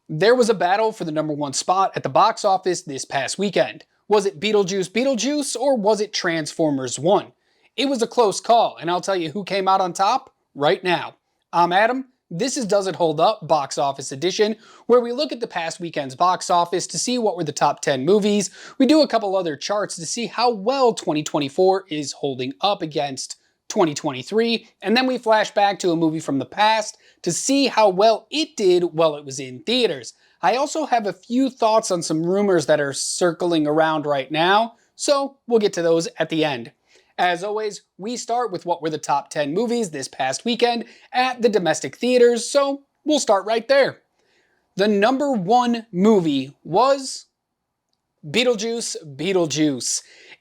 There was a battle for the #1 spot at the box office this past weekend. Was it Beetlejuice, or was it Transformers 1? It was a close call, and I'll tell you who came out on top right now. I'm Adam. This is Does It Hold Up Box Office Edition, where we look at the past weekend's box office to see what were the top 10 movies. We do a couple other charts to see how well 2024 is holding up against 2023, and then we flash back to a movie from the past to see how well it did while it was in theaters. I also have a few thoughts on some rumors that are circling around right now, so we'll get to those at the end. As always, we start with what were the top 10 movies this past weekend at the domestic theaters, so we'll start right there. The #1 movie was Beetlejuice.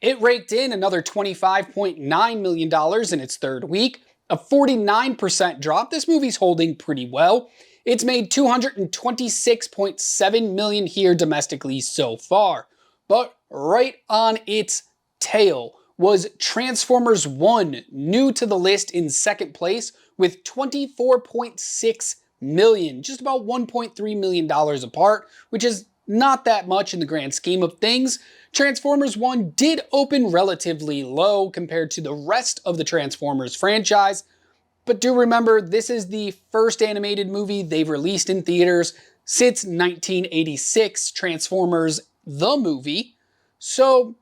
It raked in another $25.9 million in its third week, a 49% drop. This movie's holding pretty well. It's made $226.7 million here domestically so far. But right on its tail was Transformers 1, new to the list in second place with $24.6 million, just about $1.3 million apart, which is not that much in the grand scheme of things. Transformers 1 did open relatively low compared to the rest of the Transformers franchise, but do remember this is the first animated movie they've released in theaters since 1986, Transformers the movie, so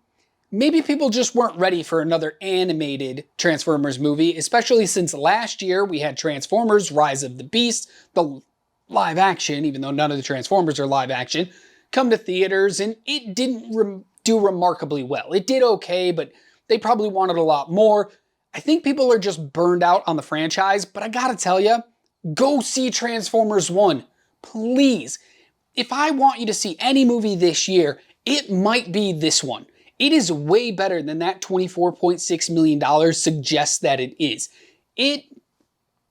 maybe people just weren't ready for another animated Transformers movie, especially since last year we had Transformers Rise of the Beast, the live action, even though none of the Transformers are live action, come to theaters, and it didn't do remarkably well. It did okay, but they probably wanted a lot more. I think people are just burned out on the franchise, but I gotta tell you, go see Transformers 1. Please. If I want you to see any movie this year, it might be this one. It is way better than that $24.6 million suggests that it is.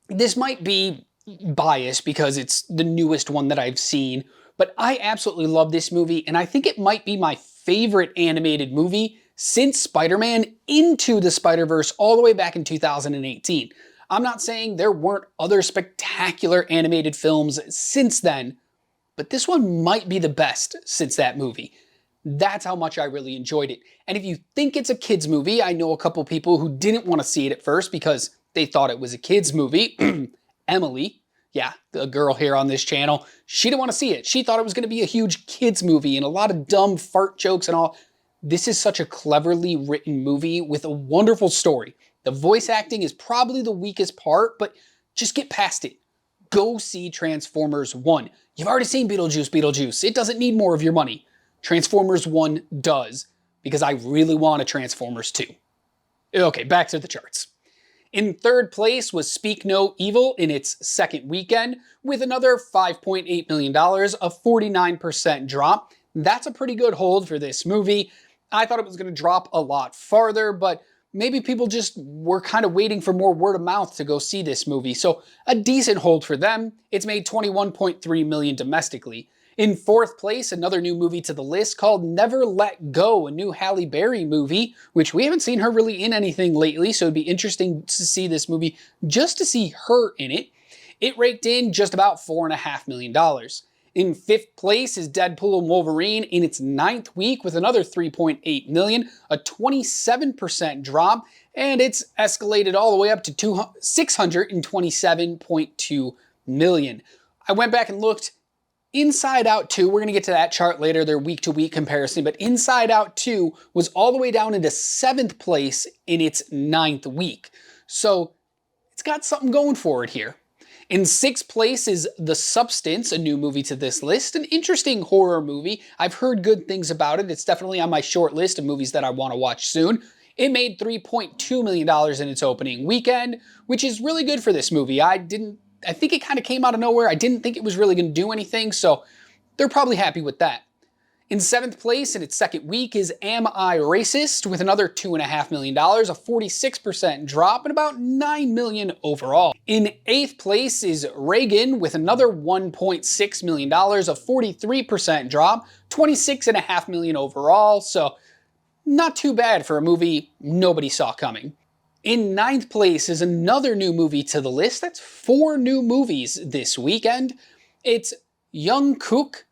This might be biased because it's the newest one that I've seen, but I absolutely love this movie, and I think it might be my favorite animated movie since Spider-Man Into the Spider-Verse all the way back in 2018. I'm not saying there weren't other spectacular animated films since then, but this one might be the best since that movie. That's how much I really enjoyed it. And if you think it's a kid's movie, I know a couple people who didn't want to see it at first because they thought it was a kid's movie. Emily, yeah, the girl here on this channel, she didn't want to see it. She thought it was going to be a huge kids movie and a lot of dumb fart jokes and all. This is such a cleverly written movie with a wonderful story. The voice acting is probably the weakest part, but just get past it. Go see Transformers 1. You've already seen Beetlejuice. It doesn't need more of your money. Transformers 1 does, because I really want a Transformers 2. Okay, back to the charts. In third place was Speak No Evil in its second weekend with another $5.8 million, a 49% drop. That's a pretty good hold for this movie. I thought it was going to drop a lot farther, but maybe people just were kind of waiting for more word of mouth to go see this movie. So a decent hold for them. It's made $21.3 million domestically. In fourth place, another new movie to the list called Never Let Go, a new Halle Berry movie, which we haven't seen her really in anything lately, so it'd be interesting to see this movie just to see her in it. It raked in just about $4.5 million. In fifth place is Deadpool and Wolverine in its ninth week with another $3.8 million, a 27% drop, and it's escalated all the way up to $627.2 million. I went back and looked. Inside Out 2, we're going to get to that chart later, their week-to-week comparison, but Inside Out 2 was all the way down into 7th place in its 9th week. So it's got something going for it here. In 6th place is The Substance, a new movie to this list, an interesting horror movie. I've heard good things about it. It's definitely on my short list of movies that I want to watch soon. It made $3.2 million in its opening weekend, which is really good for this movie. I think it kind of came out of nowhere. I didn't think it was really going to do anything, so they're probably happy with that. In 7th place in its second week is Am I Racist with another $2.5 million, a 46% drop, and about $9 million overall. In 8th place is Reagan with another $1.6 million, a 43% drop, $26.5 million overall, so not too bad for a movie nobody saw coming. In 9th place is another new movie to the list. That's 4 new movies this weekend. It's Jungkook,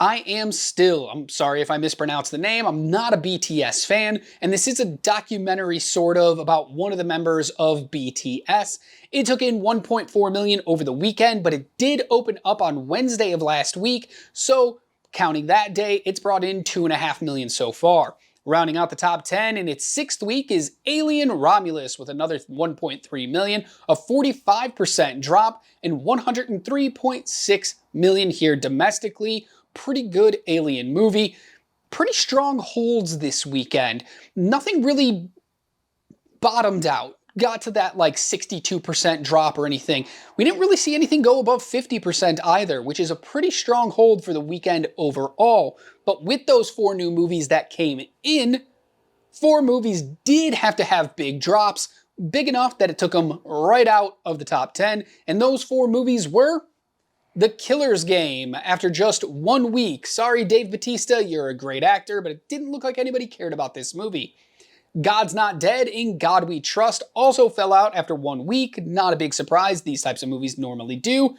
I'm sorry if I mispronounce the name, I'm not a BTS fan, and this is a documentary sort of about one of the members of BTS. It took in 1.4 million over the weekend, but it did open up on Wednesday of last week, so counting that day, it's brought in 2.5 million so far. Rounding out the top 10 in its 6th week is Alien Romulus with another 1.3 million, a 45% drop, and 103.6 million here domestically. Pretty good Alien movie. Pretty strong holds this weekend. Nothing really bottomed out, got to that like 62% drop or anything. We didn't really see anything go above 50% either, which is a pretty strong hold for the weekend overall. But with those 4 new movies that came in, 4 movies did have to have big drops, big enough that it took them right out of the top 10. And those 4 movies were The Killer's Game. After just 1 week, sorry Dave Bautista, you're a great actor, but it didn't look like anybody cared about this movie. God's Not Dead, In God We Trust also fell out after 1 week. Not a big surprise, these types of movies normally do.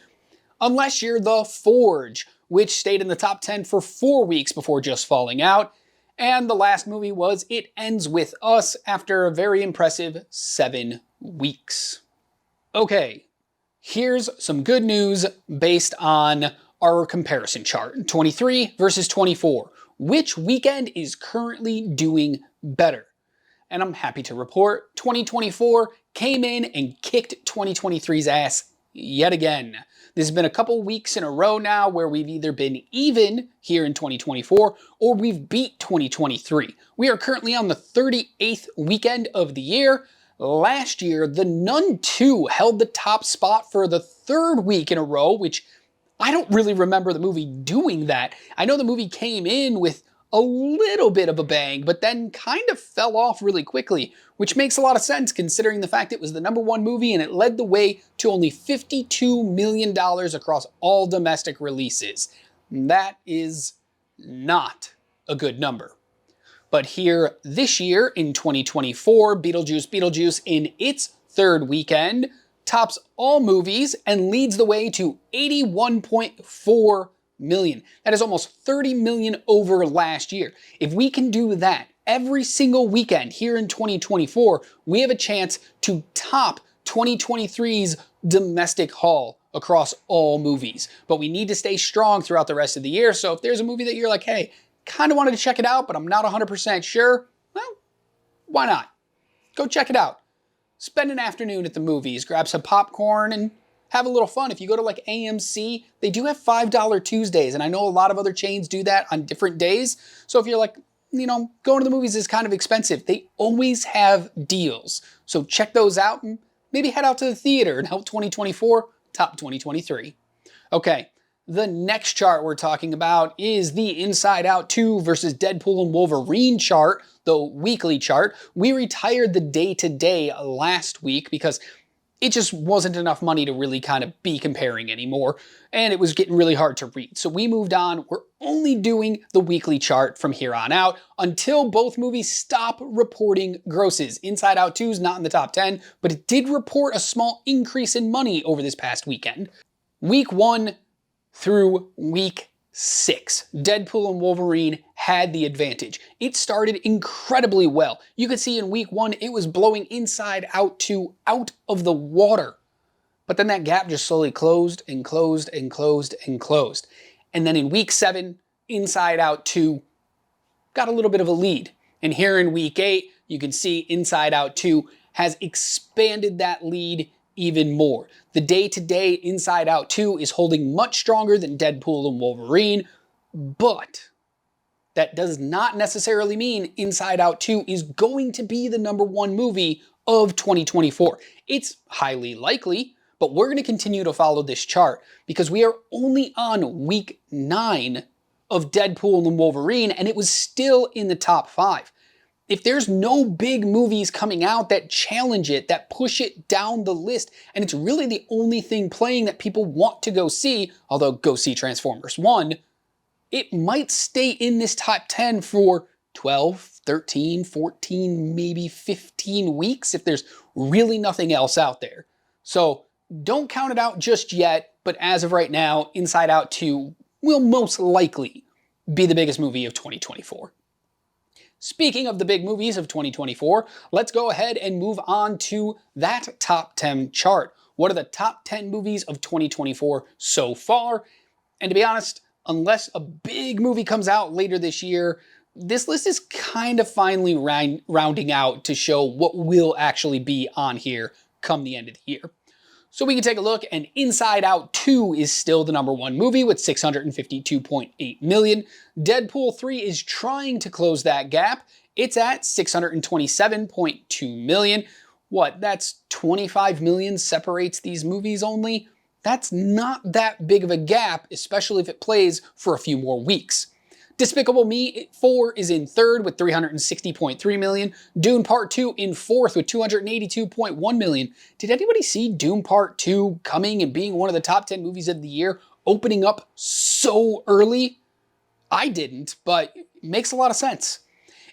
Unless you're The Forge, which stayed in the top 10 for 4 weeks before just falling out. And the last movie was It Ends With Us after a very impressive 7 weeks. Okay, here's some good news based on our comparison chart. 23 versus 24. Which weekend is currently doing better? And I'm happy to report 2024 came in and kicked 2023's ass yet again. This has been a couple weeks in a row now where we've either been even here in 2024 or we've beat 2023. We are currently on the 38th weekend of the year. Last year, The Nun 2 held the top spot for the 3rd week in a row, which I don't really remember the movie doing that. I know the movie came in with a little bit of a bang, but then kind of fell off really quickly, which makes a lot of sense considering the fact it was the #1 movie and it led the way to only $52 million across all domestic releases. That is not a good number. But here this year in 2024, Beetlejuice in its 3rd weekend tops all movies and leads the way to 81.4 million. That is almost 30 million over last year. If we can do that every single weekend here in 2024, we have a chance to top 2023's domestic haul across all movies. But we need to stay strong throughout the rest of the year. So if there's a movie that you're like, hey, kind of wanted to check it out, but I'm not 100% sure, well, why not? Go check it out. Spend an afternoon at the movies, grab some popcorn, and have a little fun. If you go to like AMC, they do have $5 Tuesdays, and I know a lot of other chains do that on different days. So if you're like, going to the movies is kind of expensive, they always have deals. So check those out and maybe head out to the theater and help 2024 top 2023. Okay, the next chart we're talking about is the Inside Out 2 versus Deadpool and Wolverine chart, the weekly chart. We retired the day-to-day last week because it just wasn't enough money to really kind of be comparing anymore, and it was getting really hard to read. So we moved on. We're only doing the weekly chart from here on out until both movies stop reporting grosses. Inside Out 2 is not in the top 10, but it did report a small increase in money over this past weekend. Week 1 through week 6, Deadpool and Wolverine had the advantage. It started incredibly well. You could see in week 1, it was blowing Inside Out 2 out of the water. But then that gap just slowly closed and closed and closed and closed. And then in week 7, Inside Out 2 got a little bit of a lead. And here in week 8, you can see Inside Out 2 has expanded that lead even more. The day-to-day Inside Out 2 is holding much stronger than Deadpool and Wolverine, but that does not necessarily mean Inside Out 2 is going to be the #1 movie of 2024. It's highly likely, but we're going to continue to follow this chart because we are only on week 9 of Deadpool and Wolverine, and it was still in the top 5. If there's no big movies coming out that challenge it, that push it down the list, and it's really the only thing playing that people want to go see, although go see Transformers 1, it might stay in this top 10 for 12, 13, 14, maybe 15 weeks if there's really nothing else out there. So don't count it out just yet. but as of right now, Inside Out 2 will most likely be the biggest movie of 2024. Speaking of the big movies of 2024, let's go ahead and move on to that top 10 chart. What are the top 10 movies of 2024 so far? And to be honest, unless a big movie comes out later this year, this list is kind of finally rounding out to show what will actually be on here come the end of the year. So we can take a look, and Inside Out 2 is still the #1 movie with $652.8 million. Deadpool 3 is trying to close that gap. It's at $627.2 million. What, that's 25 million separates these movies only? That's not that big of a gap, especially if it plays for a few more weeks. Despicable Me 4 is in third with $360.3 million. Dune Part 2 in fourth with $282.1 million. Did anybody see Dune Part 2 coming and being one of the top 10 movies of the year, opening up so early? I didn't, but it makes a lot of sense.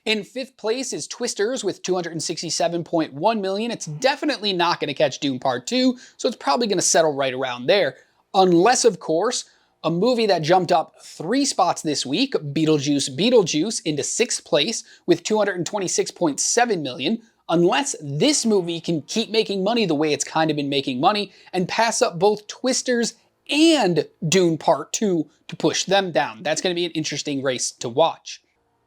In fifth place is Twisters with $267.1 million. It's definitely not going to catch Dune Part 2, so it's probably going to settle right around there. Unless, of course, a movie that jumped up 3 spots this week, Beetlejuice, into 6th place with $226.7 million, unless this movie can keep making money the way it's kind of been making money and pass up both Twisters and Dune Part 2 to push them down. That's going to be an interesting race to watch.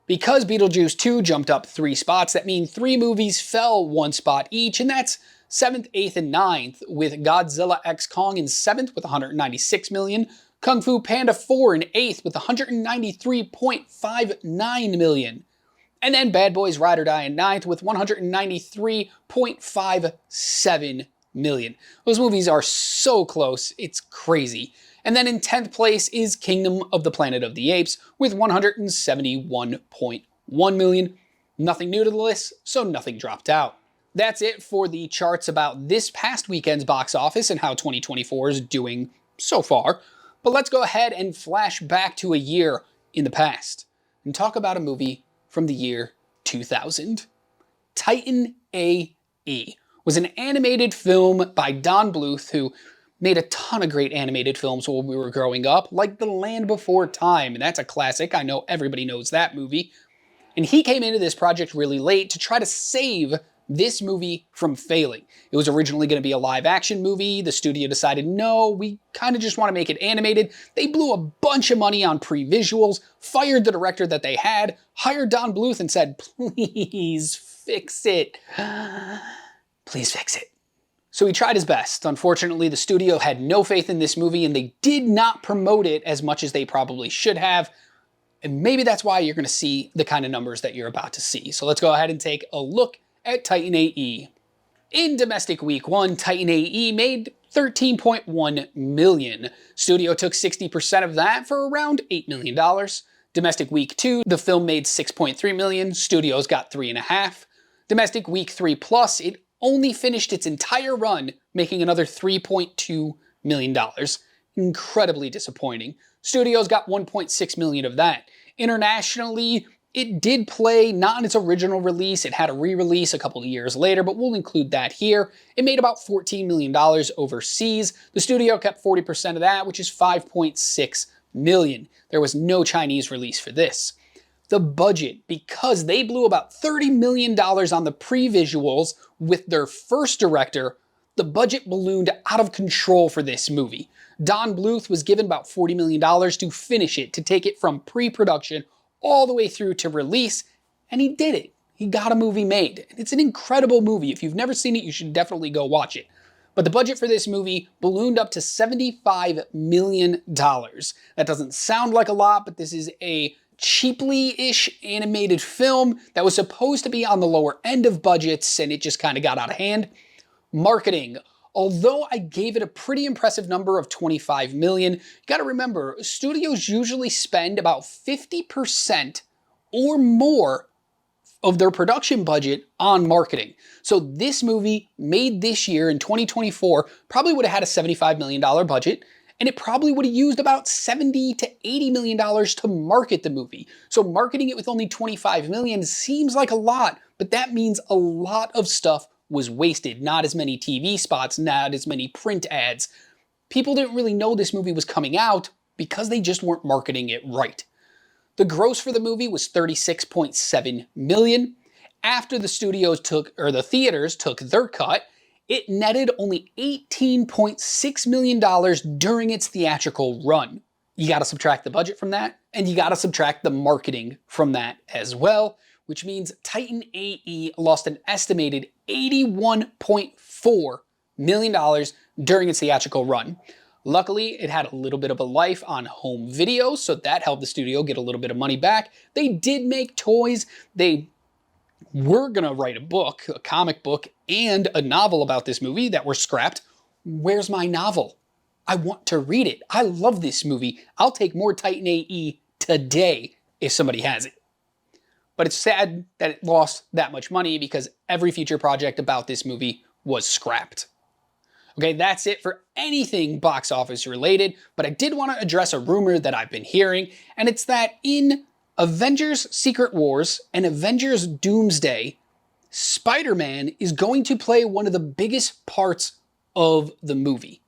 Because Beetlejuice 2 jumped up 3 spots, that means 3 movies fell 1 spot each, and that's 7th, 8th, and 9th, with Godzilla x Kong in 7th with $196 million, Kung Fu Panda 4 in 8th with $193.59 million. And then Bad Boys Ride or Die in 9th with $193.57 million. Those movies are so close, it's crazy. And then in 10th place is Kingdom of the Planet of the Apes with $171.1 million. Nothing new to the list, so nothing dropped out. That's it for the charts about this past weekend's box office and how 2024 is doing so far. But let's go ahead and flash back to a year in the past and talk about a movie from the year 2000. Titan A.E. was an animated film by Don Bluth, who made a ton of great animated films while we were growing up, like The Land Before Time, and that's a classic. I know everybody knows that movie. And he came into this project really late to try to save this movie from failing. It was originally going to be a live-action movie. The studio decided, no, we kind of just want to make it animated. They blew a bunch of money on pre-visuals, fired the director that they had, hired Don Bluth and said, please fix it. Please fix it. So he tried his best. Unfortunately, the studio had no faith in this movie and they did not promote it as much as they probably should have. And maybe that's why you're going to see the kind of numbers that you're about to see. So let's go ahead and take a look at Titan A.E. In domestic week 1, Titan A.E. made $13.1 million. Studio took 60% of that for around $8 million. Domestic week 2, the film made $6.3 million. Studios got $3.5. Domestic week 3 plus, it only finished its entire run, making another $3.2 million. Incredibly disappointing. Studios got $1.6 million of that. Internationally, it did play not in its original release. It had a re-release a couple of years later, but we'll include that here. It made about $14 million overseas. The studio kept 40% of that, which is $5.6 million. There was no Chinese release for this. The budget, because they blew about $30 million on the pre-visuals with their first director, the budget ballooned out of control for this movie. Don Bluth was given about $40 million to finish it, to take it from pre-production all the way through to release, and he did it. He got a movie made. And it's an incredible movie. If you've never seen it, you should definitely go watch it. But the budget for this movie ballooned up to $75 million. That doesn't sound like a lot, but this is a cheaply-ish animated film that was supposed to be on the lower end of budgets, and it just kind of got out of hand. Marketing. Although I gave it a pretty impressive number of $25 million, you gotta remember, studios usually spend about 50% or more of their production budget on marketing. So this movie made this year in 2024 probably would have had a $75 million budget, and it probably would have used about $70 to $80 million to market the movie. So marketing it with only $25 million seems like a lot, but that means a lot of stuff was wasted. Not as many TV spots, not as many print ads. people didn't really know this movie was coming out because they just weren't marketing it right. The gross for the movie was $36.7 million. After the theaters took their cut, it netted only $18.6 million during its theatrical run. You gotta subtract the budget from that, and you gotta subtract the marketing from that as well, which means Titan AE lost an estimated $81.4 million during its theatrical run. Luckily, it had a little bit of a life on home video, so that helped the studio get a little bit of money back. They did make toys. They were gonna write a book, a comic book, and a novel about this movie that were scrapped. Where's my novel? I want to read it. I love this movie. I'll take more Titan AE today if somebody has it. But it's sad that it lost that much money because every future project about this movie was scrapped. Okay, that's it for anything box office related, but I did want to address a rumor that I've been hearing, and it's that in Avengers Secret Wars and Avengers Doomsday, Spider-Man is going to play one of the biggest parts of the movie.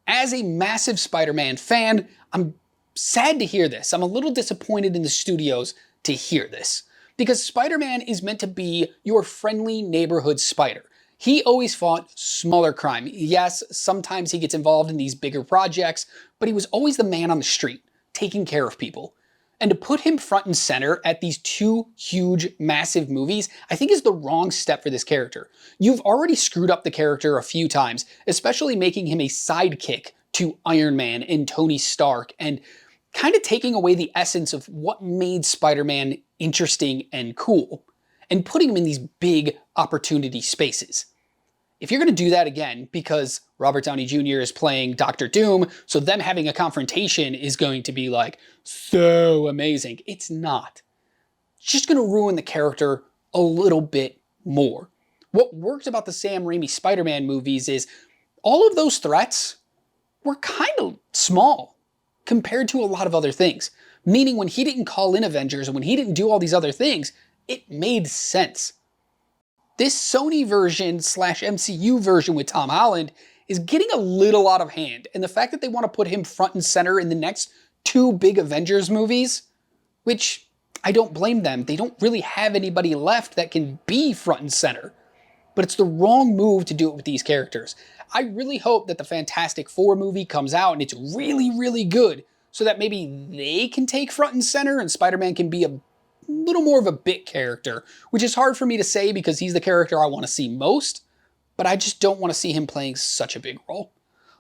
As a massive Spider-Man fan, I'm sad to hear this. I'm a little disappointed in the studios to hear this, because Spider-Man is meant to be your friendly neighborhood spider. He always fought smaller crime. Yes, sometimes he gets involved in these bigger projects, but he was always the man on the street, taking care of people. And to put him front and center at these two huge, massive movies, I think is the wrong step for this character. You've already screwed up the character a few times, especially making him a sidekick to Iron Man and Tony Stark, and kind of taking away the essence of what made Spider-Man interesting and cool, and putting him in these big opportunity spaces. If you're going to do that again, because Robert Downey Jr. is playing Doctor Doom, so them having a confrontation is going to be like, so amazing. It's not. It's just going to ruin the character a little bit more. What worked about the Sam Raimi Spider-Man movies is all of those threats were kind of small compared to a lot of other things. Meaning when he didn't call in Avengers and when he didn't do all these other things, it made sense. This Sony version / MCU version with Tom Holland is getting a little out of hand, and the fact that they want to put him front and center in the next two big Avengers movies, which I don't blame them, they don't really have anybody left that can be front and center. But it's the wrong move to do it with these characters. I really hope that the Fantastic Four movie comes out and it's really, really good, so that maybe they can take front and center and Spider-Man can be a little more of a bit character, which is hard for me to say because he's the character I want to see most, but I just don't want to see him playing such a big role.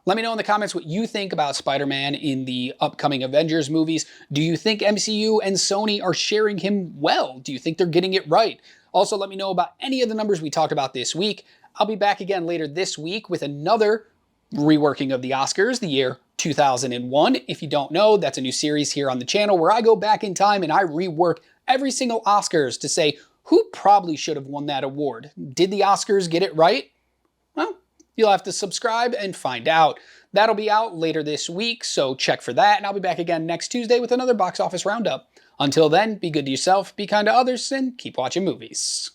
Let me know in the comments what you think about Spider-Man in the upcoming Avengers movies. Do you think MCU and Sony are sharing him well? Do you think they're getting it right? Also, let me know about any of the numbers we talked about this week. I'll be back again later this week with another reworking of the Oscars, the year 2001. If you don't know, that's a new series here on the channel where I go back in time and I rework every single Oscars to say who probably should have won that award. Did the Oscars get it right? Well, you'll have to subscribe and find out. That'll be out later this week, so check for that, and I'll be back again next Tuesday with another box office roundup. Until then, be good to yourself, be kind to others, and keep watching movies.